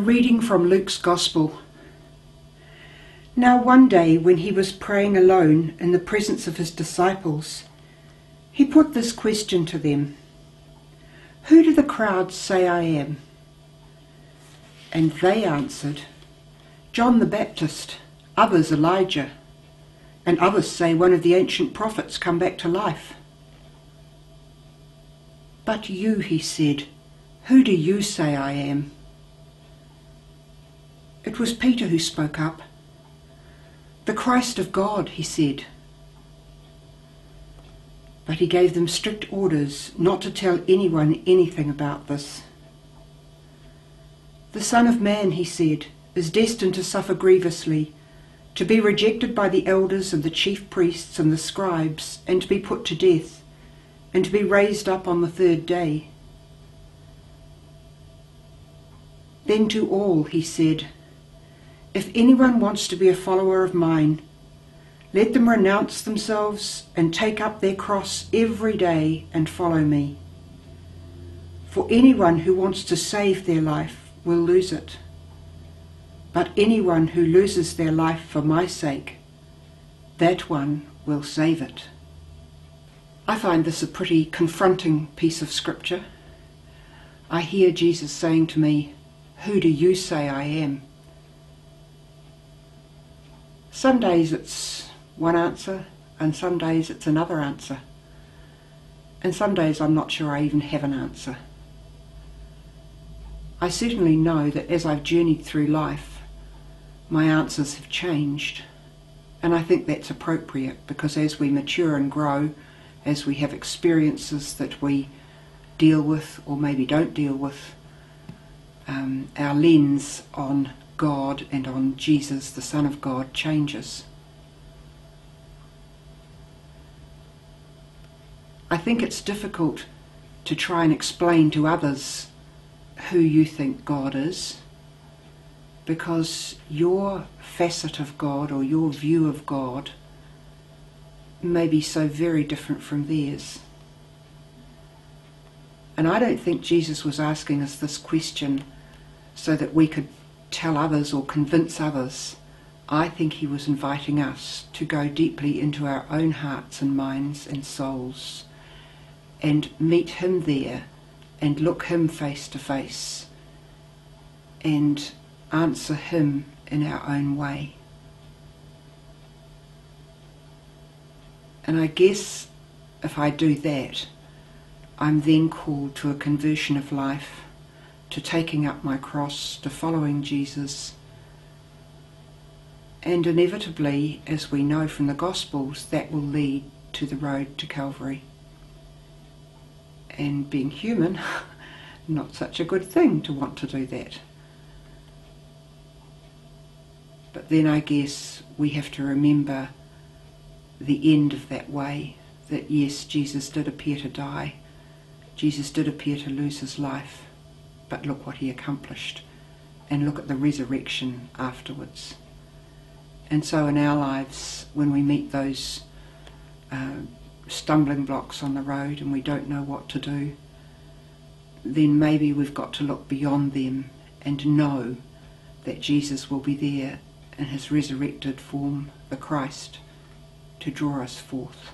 reading from Luke's Gospel. Now one day when he was praying alone in the presence of his disciples, he put this question to them: "Who do the crowds say I am?" And they answered, "John the Baptist, others Elijah, and others say one of the ancient prophets come back to life." "But you," he said, "who do you say I am?" It was Peter who spoke up. "The Christ of God," he said. But he gave them strict orders not to tell anyone anything about this. "The Son of Man," he said, "is destined to suffer grievously, to be rejected by the elders and the chief priests and the scribes, and to be put to death, and to be raised up on the third day." Then to all he said, "If anyone wants to be a follower of mine, let them renounce themselves and take up their cross every day and follow me. For anyone who wants to save their life will lose it. But anyone who loses their life for my sake, that one will save it." I find this a pretty confronting piece of scripture. I hear Jesus saying to me, "Who do you say I am?" Some days it's one answer, and some days it's another answer. And some days I'm not sure I even have an answer. I certainly know that as I've journeyed through life, my answers have changed. And I think that's appropriate, because as we mature and grow, as we have experiences that we deal with or maybe don't deal with, our lens on God and on Jesus, the Son of God, changes. I think it's difficult to try and explain to others who you think God is, because your facet of God or your view of God may be so very different from theirs. And I don't think Jesus was asking us this question so that we could tell others or convince others. I think he was inviting us to go deeply into our own hearts and minds and souls and meet him there and look him face to face and answer him in our own way. And I guess if I do that, I'm then called to a conversion of life, to taking up my cross, to following Jesus. And inevitably, as we know from the Gospels, that will lead to the road to Calvary. And being human, not such a good thing to want to do that. But then I guess we have to remember the end of that way, that yes, Jesus did appear to die, Jesus did appear to lose his life, but look what he accomplished, and look at the resurrection afterwards. And so in our lives, when we meet those stumbling blocks on the road and we don't know what to do, then maybe we've got to look beyond them and know that Jesus will be there in his resurrected form, the Christ, to draw us forth.